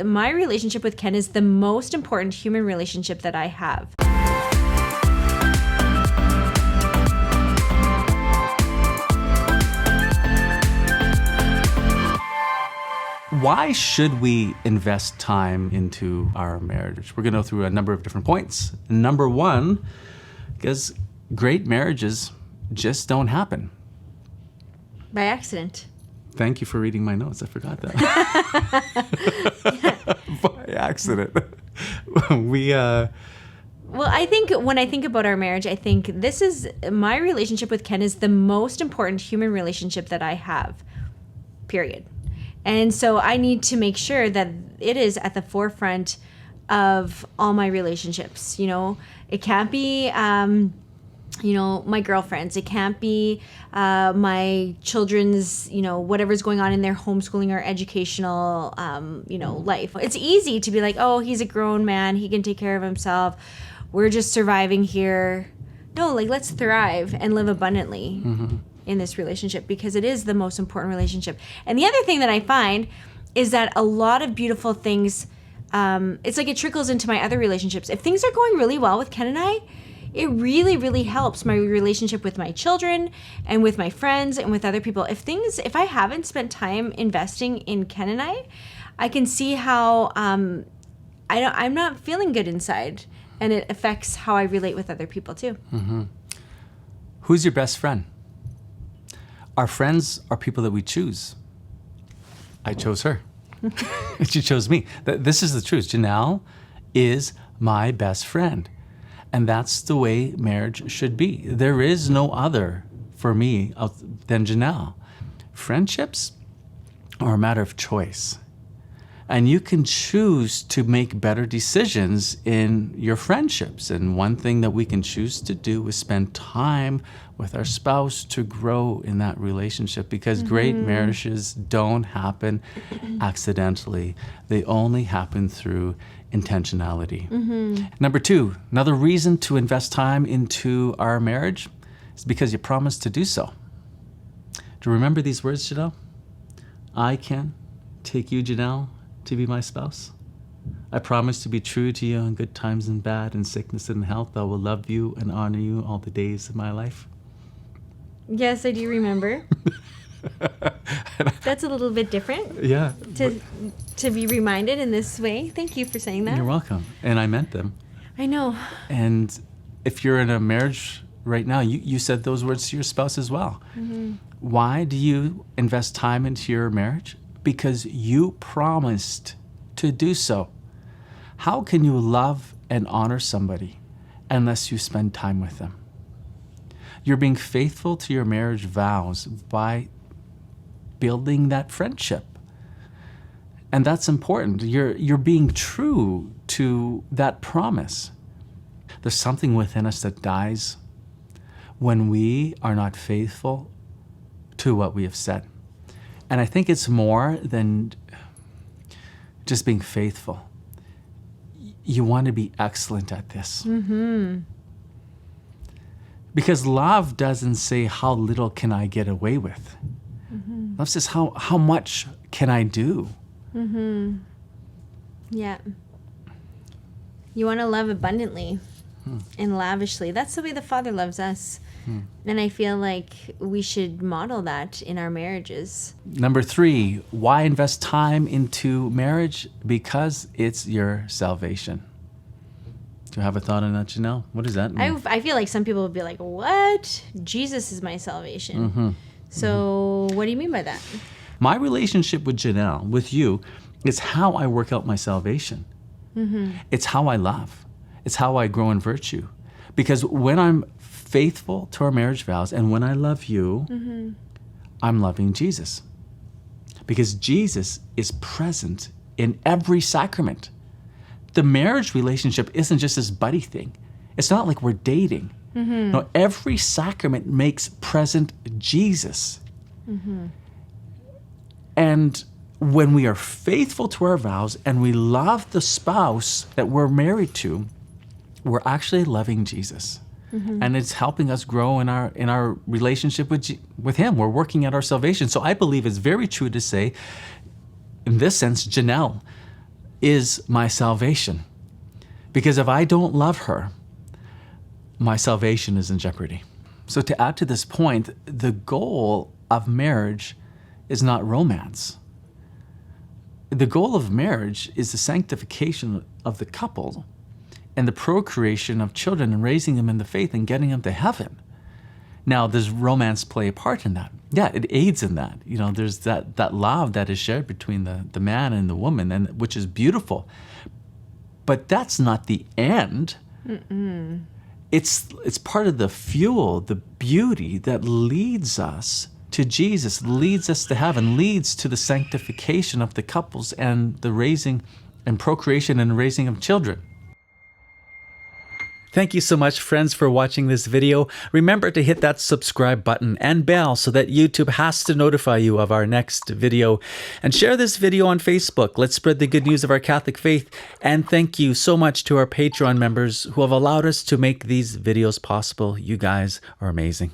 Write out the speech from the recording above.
my relationship with Ken is the most important human relationship that I have. Why should we invest time into our marriage? We're going to go through a number of different points. Number one, because great marriages just don't happen. By accident. Thank you for reading my notes. I forgot that. By accident. Well, I think when I think about our marriage, I think this is my relationship with Ken is the most important human relationship that I have, period. And so I need to make sure that it is at the forefront of all my relationships. You know, it can't be, my girlfriends. It can't be my children's, whatever's going on in their homeschooling or educational, life. It's easy to be like, oh, he's a grown man. He can take care of himself. We're just surviving here. No, let's thrive and live abundantly. Mm-hmm. In this relationship, because it is the most important relationship. And the other thing that I find is that a lot of beautiful things, it's like it trickles into my other relationships. If things are going really well with Ken and I, it really, really helps my relationship with my children and with my friends and with other people. If I haven't spent time investing in Ken and I can see how I'm not feeling good inside, and it affects how I relate with other people too. Mm-hmm. Who's your best friend? Our friends are people that we choose. I chose her. She chose me. This is the truth. Janelle is my best friend. And that's the way marriage should be. There is no other for me than Janelle. Friendships are a matter of choice. And you can choose to make better decisions in your friendships. And one thing that we can choose to do is spend time with our spouse to grow in that relationship, because great marriages don't happen accidentally. They only happen through intentionality. Mm-hmm. Number two, another reason to invest time into our marriage is because you promised to do so. Do you remember these words, Janelle? I can take you, Janelle, to be my spouse. I promise to be true to you in good times and bad, in sickness and health. I will love you and honor you all the days of my life. Yes, I do remember. That's a little bit different. Yeah. To be reminded in this way. Thank you for saying that. You're welcome. And I meant them. I know. And if you're in a marriage right now, you said those words to your spouse as well. Mm-hmm. Why do you invest time into your marriage? Because you promised to do so. How can you love and honor somebody unless you spend time with them? You're being faithful to your marriage vows by building that friendship. And that's important. You're being true to that promise. There's something within us that dies when we are not faithful to what we have said. And I think it's more than just being faithful. You want to be excellent at this. Mm-hmm. Because love doesn't say, how little can I get away with? Mm-hmm. Love says, how much can I do? Mm-hmm. Yeah. You want to love abundantly and lavishly. That's the way the Father loves us. And I feel like we should model that in our marriages. Number 3, why invest time into marriage? Because it's your salvation. Do you have a thought on that, Janelle? What does that mean? I feel like some people would be like, what? Jesus is my salvation. Mm-hmm. So what do you mean by that? My relationship with Janelle, with you, is how I work out my salvation. Mm-hmm. It's how I love. It's how I grow in virtue. Because when I'm faithful to our marriage vows, and when I love you, mm-hmm. I'm loving Jesus. Because Jesus is present in every sacrament. The marriage relationship isn't just this buddy thing. It's not like we're dating. Mm-hmm. No, every sacrament makes present Jesus. Mm-hmm. And when we are faithful to our vows and we love the spouse that we're married to, we're actually loving Jesus. Mm-hmm. And it's helping us grow in our relationship with Him. We're working at our salvation. So I believe it's very true to say, in this sense, Janelle, is my salvation. Because if I don't love her, my salvation is in jeopardy. So to add to this point, the goal of marriage is not romance. The goal of marriage is the sanctification of the couple and the procreation of children and raising them in the faith and getting them to heaven. Now, does romance play a part in that? Yeah, it aids in that. You know, there's that love that is shared between the man and the woman, and which is beautiful. But that's not the end. It's part of the fuel, the beauty that leads us to Jesus, leads us to heaven, leads to the sanctification of the couples and the raising and procreation and raising of children. Thank you so much, friends, for watching this video. Remember to hit that subscribe button and bell so that YouTube has to notify you of our next video. And share this video on Facebook. Let's spread the good news of our Catholic faith. And thank you so much to our Patreon members who have allowed us to make these videos possible. You guys are amazing.